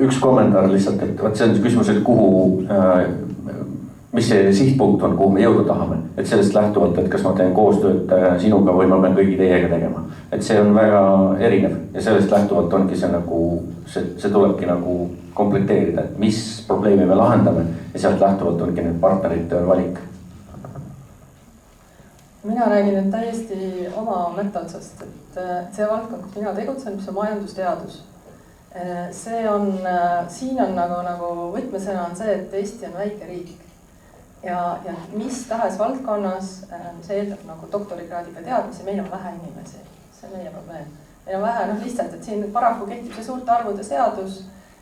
üks kommentaar lihtsalt, et võt see on küsimus, et kuhu, mis see sihtpunkt on, kuhu me jõuda tahame. Et sellest lähtuvalt, et kas ma teen koostööd sinuga või ma pean kõigi teiega tegema. Et see on väga erinev ja sellest lähtuvalt ongi see nagu, see tulebki nagu komplekteerida, et mis probleemi me lahendame ja sealt lähtuvalt ongi need partnerite valik. Mina räägin nüüd täiesti oma metodsast, et see valdkond, kus mina tegutsen, mis on majandusteadus. See on, siin on nagu võtmesõna on see, et Eesti on väike riik. Ja mis tahes valdkonnas, see eeldab nagu doktorikraadiga teadmisi, meil on vähe inimesi. See on meie probleem. Meil on vähe, lihtsalt, et siin paraku kehtib see suurte arvude seadus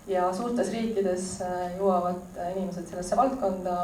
ja suurtes riikides jõuavad inimesed sellesse valdkonda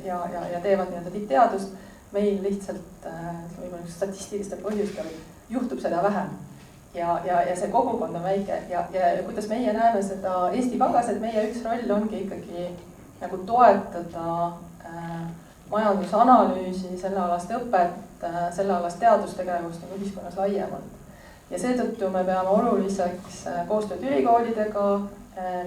ja teevad nii-öelda tippteadust. Meil lihtsalt võib-olla statistiliste põhjustel juhtub seda vähem ja see kogukond on väike ja kuidas meie näeme seda Eesti Pangas, et meie üks roll ongi ikkagi nagu toetada majandusanalüüsi, sellealast õpet, sellealast teadustegevust nagu ühiskonnas laiemalt. Ja seetõttu me peame oluliseks koostööd ülikoolidega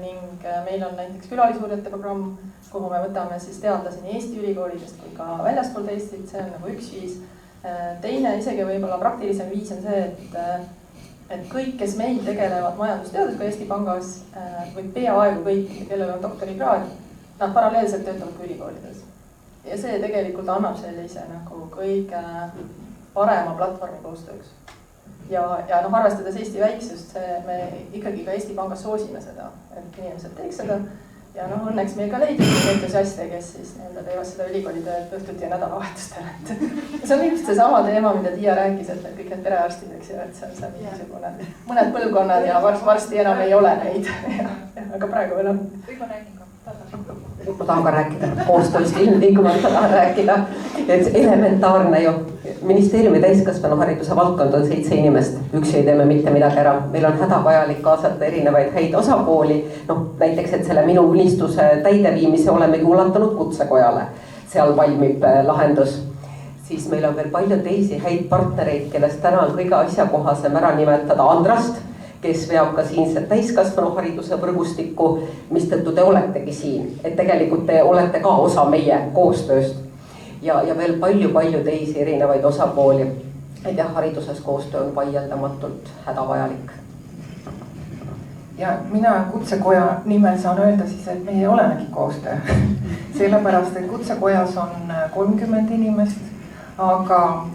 ning meil on näiteks külaalisuurijate programm, kuhu me võtame siis teadlasi nii Eesti ülikoolidest kui ka väljaspool Eestit, see on nagu üks viis. Teine, isegi võib-olla praktilisem viis on see, et kõik, kes meil tegelevad majandusteadusega Eesti Pangas või peaaegu kõik, kellel on doktorikraad, nad paralleelselt töötavad ka ülikoolides. Ja see tegelikult annab sellise nagu kõige parema platvormi koostööks. Ja arvestades Eesti väiksust, me ikkagi ka Eesti Pangas soosime seda, et inimesed teeks seda. Ja õnneks meil ka leidub entusiaste, kes siis teevad seda ülikoolitööd õhtuti ja nädalavahetustel. See on ilmselt see sama teema, mida Tiia rääkis, et kõik need perearstid, eks ju, et see on mingisugune mõned põlvkonnad ja varsti enam ei ole neid. Aga praegu veel on. Võib ma räägin ka? Ma tahan ka rääkida koostööst, ilmtingumalt tahan rääkida, et elementaarne ju. Ministeeriumi täiskasvanuhariduse valdkond on 7 inimest, üksi ei teeme mitte midagi ära. Meil on hädavajalik kaasata erinevaid häid osapooli. Näiteks, et selle minu unistuse täideviimise olemegi ulatanud kutsekojale. Seal valmib lahendus. Siis meil on veel palju teisi häid partnereid, kellest täna on kõige asjakohasem ära nimetada Andrast, kes veab ka siinset täiskasvanuhariduse võrgustikku, mistõttu te oletegi siin. Et tegelikult te olete ka osa meie koostööst. Ja veel palju teisi erinevaid osapooli. Et jah, hariduses koostöö on vaieldamatult hädavajalik. Ja mina kutsekoja nimel saan öelda siis, et meie olemegi koostöö. Sellepärast, et kutsekojas on 30 inimest, aga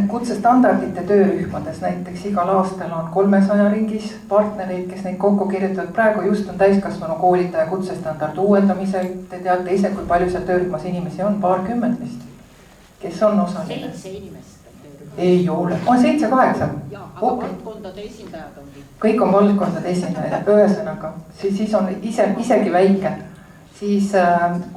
kutsestandardite töörühmades näiteks igal aastal on 300 ringis partnereid, kes neid kokku kirjutavad. Praegu just on täiskasvanu koolitaja kutsestandard uuendamisel. Te teate ise, kui palju seal töörühmas inimesi on, 20 vist, kes on osaline. 7 inimest. Ei ole, on 7-8. Aga valdkondade esindajad ongi. Kõik on valdkondade esindajad, ühesõnaga, siis on isegi väike. Siis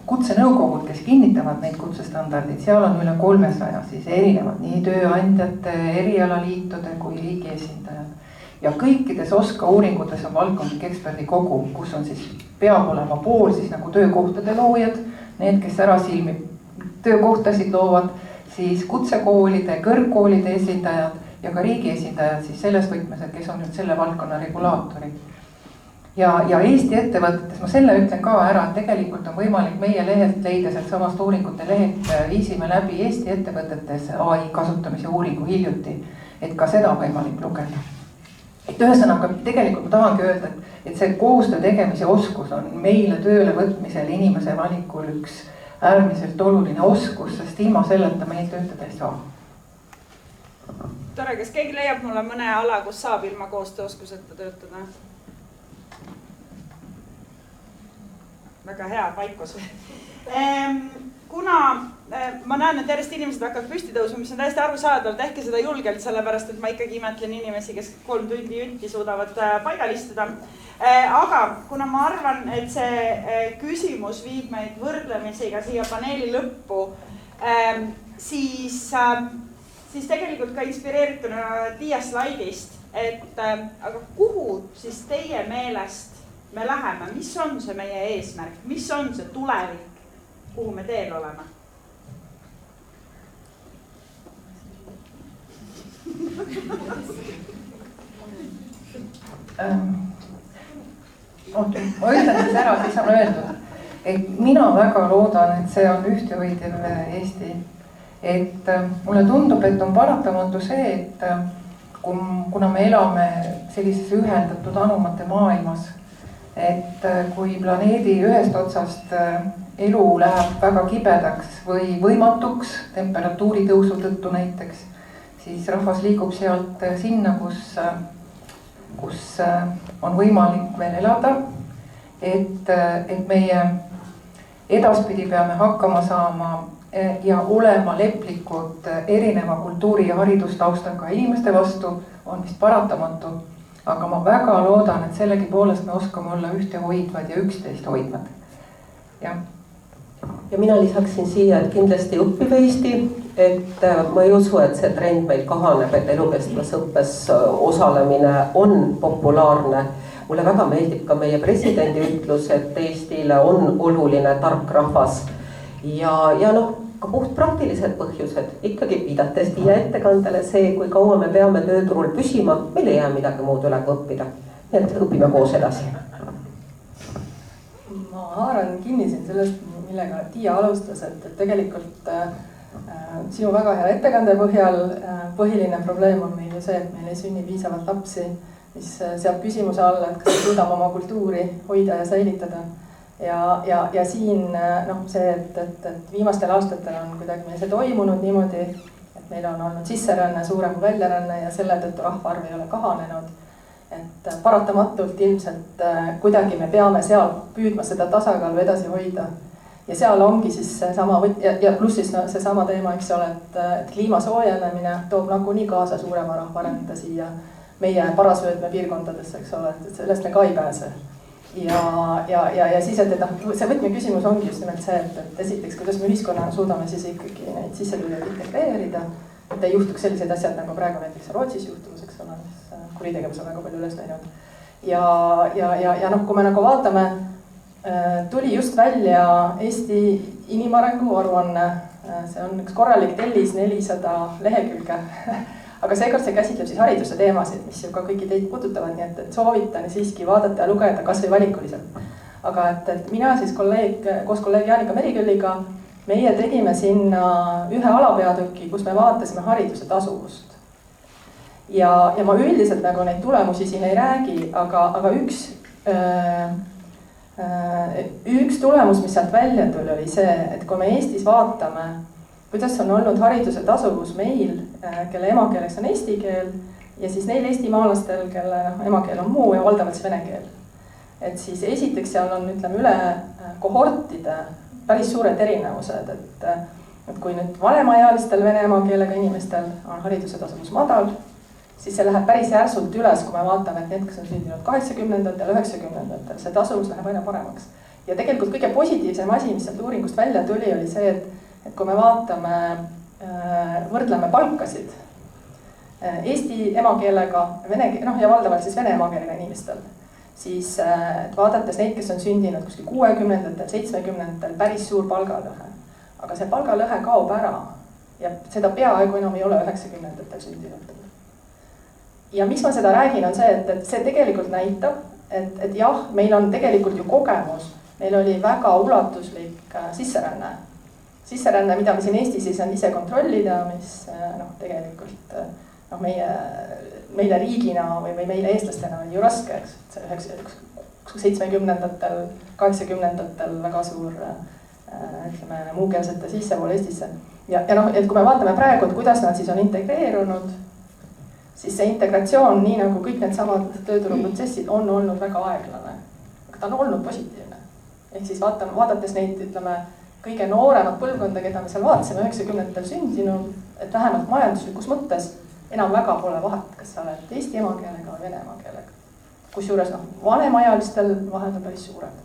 kutsenõukogud, kes kinnitavad neid kutsestandardid, seal on üle 300, siis erinevad nii tööandjate, erialaliitude kui riigi esindajad. Ja kõikides OSKA uuringutes on valdkondlik eksperdikogu, kus on siis peab olema pool siis nagu töökohtade loojad, need, kes ära silmi töökohtasid loovad, siis kutsekoolide, kõrgkoolide esindajad ja ka riigi esindajad siis selles võtmes, et kes on nüüd selle valdkonna regulaatorid. Ja Eesti ettevõtetes, ma selle ütlen ka ära, et tegelikult on võimalik meie lehelt leida sealt samast uuringute lehelt, viisime läbi Eesti ettevõtetes AI kasutamise uuringu hiljuti, et ka seda võimalik lugeda. Et ühesõnaga, tegelikult ma tahangi öelda, et see koostöö tegemise oskus on meile tööle võtmisel inimese valikul üks äärmiselt oluline oskus, sest ilma selleta meil töötada ei saa. Tore, kas keegi leiab mulle mõne ala, kus saab ilma koostööoskuseta töötada? Väga hea vaikus. Kuna ma näen, et järjest inimesed hakkavad püsti tõusma, mis on täiesti arusaadavalt, tehke seda julgelt, sellepärast, et ma ikkagi imetlen inimesi, kes 3 tundi junti suudavad paigal istuda. Aga kuna ma arvan, et see küsimus viib meid võrdlemisiga siia paneeli lõppu, siis tegelikult ka inspireerituna Tiia slaidist, et aga kuhu siis teie meelest me läheme, mis on see meie eesmärk, mis on see tulevik, kuhu me teel oleme? ma ütlen siis ära, siis on öeldud, et mina väga loodan, et see on ühtehoidev Eesti. Et mulle tundub, et on paratamatu see, et kuna me elame sellises ühendatud anumate maailmas, et kui planeedi ühest otsast elu läheb väga kibedaks või võimatuks temperatuuri tõusu tõttu näiteks, siis rahvas liigub sealt sinna, kus on võimalik veel elada. Et meie edaspidi peame hakkama saama ja olema leplikud erineva kultuuri ja haridustaustaga inimeste vastu, on vist paratamatu. Aga ma väga loodan, et sellegipoolest me oskame olla ühtehoidvad ja üksteist hoidvad. Ja mina lisaksin siia, et kindlasti õppiv Eesti, et ma ei usu, et see trend meil kahaneb, et elukestvas õppes osalemine on populaarne. Mulle väga meeldib ka meie presidendi ütlus, et Eestile on oluline tark rahvas ja ka puht praktilised põhjused. Ikkagi viidates Tiia ettekandele see, kui kaua me peame tööturul püsima, meil ei jää midagi muud üle kui õppida. Nii et õpime koos edasi. Ma haaran kinni siin sellest, millega Tiia alustas, et tegelikult sinu väga hea ettekande põhjal põhiline probleem on meil ju see, et meil ei sünni piisavalt lapsi, mis seab küsimuse alla, et kas me suudame oma kultuuri hoida ja säilitada. Ja siin see, et viimastel aastatel on kuidagi meil see toimunud niimoodi, et meil on olnud sisseränne suurem kui väljaränne ja selle tõttu rahvaarv ei ole kahanenud. Et paratamatult ilmselt kuidagi me peame seal püüdma seda tasakaalu edasi hoida. Ja seal ongi siis seesama, ja pluss siis seesama teema, eks ole, et kliima soojenemine toob nagunii kaasa suurema rahvarände siia meie parasvöötme piirkondadesse, eks ole, et sellest me ka ei pääse. Ja siis, et see võtme küsimus ongi just nimelt see, et esiteks, kuidas me ühiskonnana suudame siis ikkagi neid sissetulijaid integreerida, et ei juhtuks sellised asjad, nagu praegu näiteks Rootsis juhtumus, eks ole, mis kuritegevus on väga palju üles läinud. Ja kui me vaatame, tuli just välja Eesti inimarengu aruanne, see on üks korralik tellis 400 lehekülge. Aga seekord see käsitleb siis hariduse teemasid, mis ju ka kõiki teid puudutavad, nii et soovitan siiski vaadata ja lugeda kas või valikuliselt. Aga et mina siis koos kolleeg Jaanika Merikülliga, meie tegime sinna ühe alapeatüki, kus me vaatasime hariduse tasuvust. Ja ma üldiselt neid tulemusi siin ei räägi, aga üks tulemus, mis sealt välja tuli, oli see, et kui me Eestis vaatame, kuidas on olnud hariduse tasuvus meil, kelle emakeeleks on eesti keel ja siis neil eestimaalastel, kelle emakeel on muu ja valdavalt vene keel. Et siis esiteks seal on, ütleme, üle kohortide päris suured erinevused, et kui nüüd vanemaealistel vene emakeelega inimestel on hariduse tasuvus madal, siis see läheb päris järsult üles, kui me vaatame, et need, kes on sündinud 80-ndatel, 90-ndatel, see tasuvus läheb aina paremaks. Ja tegelikult kõige positiivsem asi, mis sealt uuringust välja tuli, oli see, et kui me vaatame, võrdleme palkasid eesti emakeelega ja valdavalt siis vene emakeelega inimestel, siis vaadates neid, kes on sündinud kuskil 60-ndatel, 70-ndatel, päris suur palgalõhe. Aga see palgalõhe kaob ära ja seda peaaegu enam ei ole 90-ndatel sündinutel. Ja miks ma seda räägin, on see, et see tegelikult näitab, et jah, meil on tegelikult ju kogemus, meil oli väga ulatuslik sisseränne, mida me siin Eestis ei saanud ise kontrollida, mis tegelikult meile riigina või meile eestlastena oli ju raske, eks 70-ndatel, 80-ndatel väga suur muukeelsete sissevool Eestisse. Ja et kui me vaatame praegu, et kuidas nad siis on integreerunud, siis see integratsioon, nii nagu kõik need samad tööturuprotsessid, on olnud väga aeglane. Aga ta on olnud positiivne. Ehk siis vaadates neid, ütleme, kõige nooremat põlvkonda, keda me seal vaatasime 90-ndatel sündinud, et vähemalt majanduslikus mõttes enam väga pole vahet, kas sa oled eesti emakeelega või vene emakeelega. Kusjuures vanemajalistel vahed on päris suured.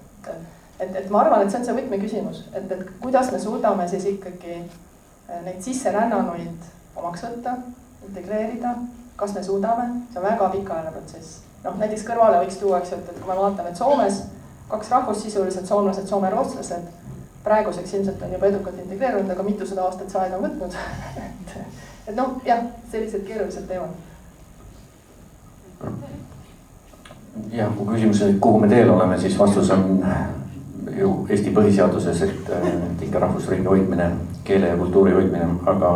Et ma arvan, et see on see võtmeküsimus, et kuidas me suudame siis ikkagi neid sisserännanuid omaks võtta, integreerida, kas me suudame, see on väga pikaajaline protsess. Näiteks kõrvale võiks tuua, et kui me vaatame, et Soomes 2 rahvust sisuliselt, soomlased, soome-rootslased, praeguseks ilmselt on juba edukalt integreerunud, aga mitusada aastat see aega on võtnud. Jah, sellised keerulised teemad. jah, kui küsimus oli, kuhu me teel oleme, siis vastus on ju Eesti põhiseaduses, et ikka rahvusriigi hoidmine, keele ja kultuuri hoidmine, aga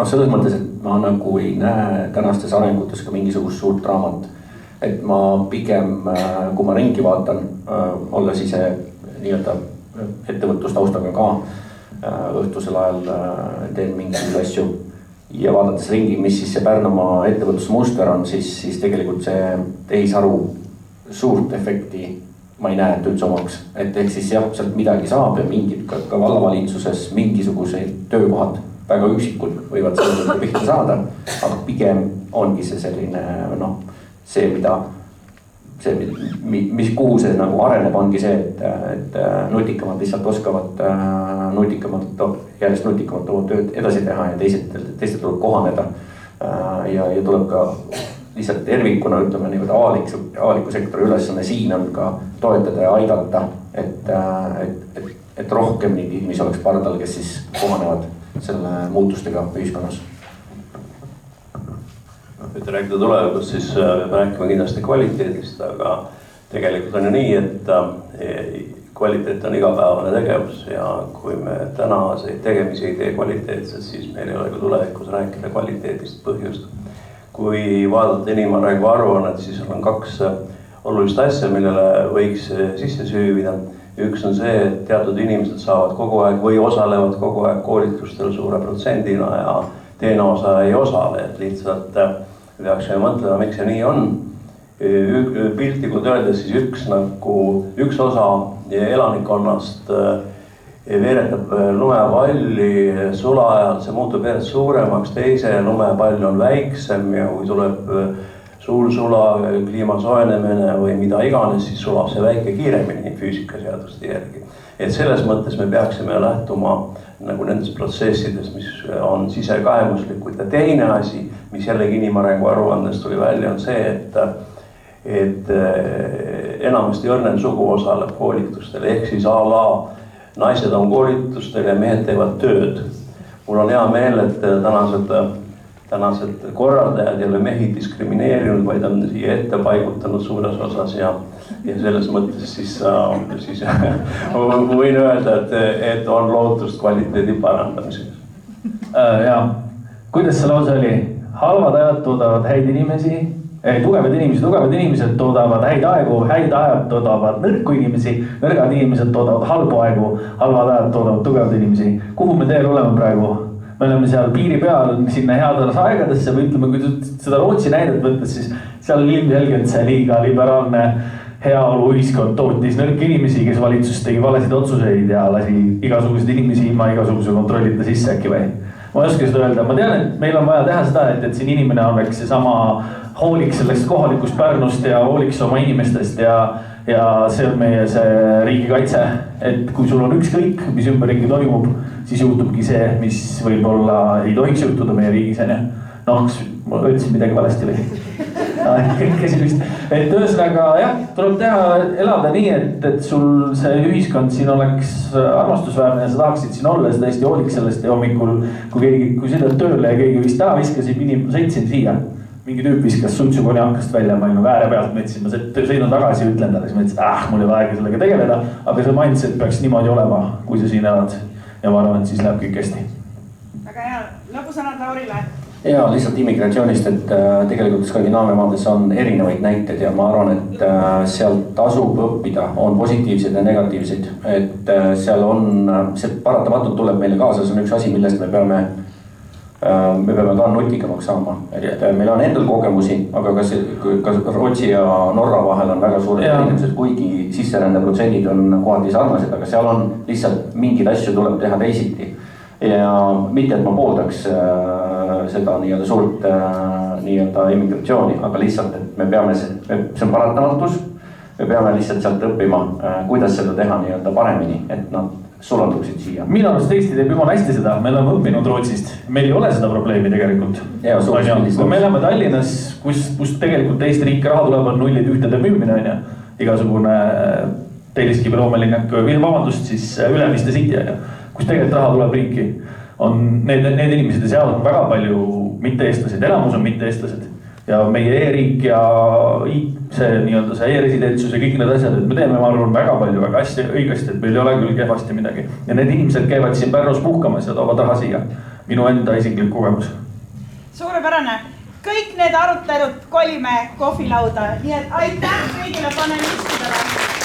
selles mõttes, et ma nagu ei näe tänastes arengutes ka mingisugust suurt draamat. Et ma pigem, kui ma ringi vaatan, olles ise nii-öelda ettevõtlustaustaga ka, õhtusel ajal teen mingisuguseid asju ja vaadates ringi, mis siis see Pärnumaa ettevõtlusmuster on, siis tegelikult see tehisharu suurt efekti ma ei näe, et üldse omaks. Et ehk siis jah, sealt midagi saab ja mingid ka vallavalitsuses mingisugused töökohad väga üksikud võivad selle pihta saada, aga pigem ongi see selline, see, kuhu see nagu areneb, ongi see, et nutikamad lihtsalt oskavad järjest nutikamad oma tööd edasi teha ja teised tuleb kohaneda. Ja tuleb ka lihtsalt tervikuna, ütleme niimoodi avaliku sektori ülesanne siin on ka toetada ja aidata, et rohkem neid inimesi oleks pardal, kes siis kohanevad selle muutustega ühiskonnas. Et rääkida tulevikust, siis peab rääkima kindlasti kvaliteedist, aga tegelikult on ju nii, et kvaliteet on igapäevane tegevus ja kui me tänaseid tegemisi ei tee kvaliteetselt, siis meil ei ole ka tulevikus rääkida kvaliteedist põhjust. Kui vaadata inimarengu aruannet, siis on 2 olulist asja, millele võiks sisse süüvida. Üks on see, et teatud inimesed saavad kogu aeg või osalevad kogu aeg koolitustel suure protsendina ja teine osa ei osale, et lihtsalt peaksime mõtlema, miks see nii on. Piltlikult öeldes siis üks osa elanikkonnast veeretab lumepalli sula ajal, see muutub järjest suuremaks, teise lumepall on väiksem ja kui tuleb suur sula, kliima soojenemine või mida iganes, siis sulab see väike kiiremini füüsikaseaduste järgi. Et selles mõttes me peaksime lähtuma nagu nendest protsessidest, mis on sisekaemuslikud. Ja teine asi, mis jällegi inimarengu aruandest tuli välja, on see, et enamasti õrnem sugu osaleb koolitustel, ehk siis a la naised on koolitustel ja mehed teevad tööd. Mul on hea meel, et tänased korraldajad ei ole mehi diskrimineerinud, vaid on siia ette paigutanud suures osas ja selles mõttes siis võin öelda, et on lootust kvaliteedi parandamiseks. Ja, kuidas see lause oli? Halvad ajad toodavad häid inimesi, tugevad inimesed toodavad häid aegu, häid ajad toodavad nõrku inimesi, nõrgad inimesed toodavad halbu aegu, halvad ajad toodavad tugevad inimesi. Kuhu me teel oleme praegu? Me oleme seal piiri peal sinna headesse aegadesse või ütleme, kui seda Rootsi näidet võttes, siis seal ilmselgelt see liiga liberaalne heaolu ühiskond tootis nõrki inimesi, kes valitsus tegi valesid otsuseid ja lasi igasuguseid inimesi ilma igasuguse kontrollita sisse äkki või. Ma ei oska seda öelda, ma tean, et meil on vaja teha seda, et siin inimene oleks seesama hooliks sellest kohalikust Pärnust ja hooliks oma inimestest ja see on meie see riigikaitse, et kui sul on ükskõik, mis ümberringi toimub, siis juhtubki see, mis võib-olla ei tohiks juhtuda meie riigis, ma ütlesin midagi valesti või? Et ühesõnaga jah, tuleb elada nii, et sul see ühiskond siin oleks armastusväärne ja sa tahaksid siin olla ja sa tõesti hooliks sellest ja hommikul, kui sõidad tööle ja keegi vist taha viskasid, sõitsin siia. Mingi tüüp viskas suitsukoni hakkast välja, ma olin ääre pealt, mõtlesin, ma sõidun tagasi ja ütlen talle, siis mõtlesin, mul ei ole aega sellega tegeleda, aga see mindset peaks niimoodi olema, kui sa siin elad ja ma arvan, et siis läheb kõik hästi. Väga hea, lõpusõnad Laurile. Ja lihtsalt immigratsioonist, et tegelikult Skandinaavia maades on erinevaid näiteid ja ma arvan, et sealt tasub õppida, on positiivseid ja negatiivseid, et seal on, see paratamatult tuleb meile kaasa, see on üks asi, millest me peame ka nutikamaks saama, et meil on endal kogemusi, aga ka Rootsi ja Norra vahel on väga suured erinevused, kuigi sisserände protsendid on kohati sarnased, aga seal on lihtsalt mingid asju tuleb teha teisiti. Ja mitte, et ma pooldaks seda nii-öelda suurt nii-öelda immigratsiooni, aga lihtsalt, et me peame, see on paratamatus, me peame lihtsalt sealt õppima, kuidas seda teha nii-öelda paremini, et nad sulanduksid siia. Minu arust Eesti teeb jumala hästi seda, me oleme õppinud Rootsist, meil ei ole seda probleemi tegelikult. Kui me elame Tallinnas, kus tegelikult Eesti riiki raha tuleb, on nullid ühtede müümine, on ja igasugune telliskipiloomeline, vabandust, siis Ülemiste City, kus tegelikult raha tuleb riiki, on need inimesed ja seal on väga palju mitte-eestlased, elamus on mitte-eestlased. ja meie e-riik ja see nii-öelda see e-residentsus ja kõik need asjad, et me teeme, ma arvan, väga palju, väga hästi, õigesti, et meil ei ole küll kehvasti midagi. Ja need inimesed käivad siin Pärnus puhkamas ja toovad raha siia. Minu enda isiklik kogemus. Suurepärane. Kõik need arutelud kolime kohvilauda, nii et aitäh kõigile panelistidele.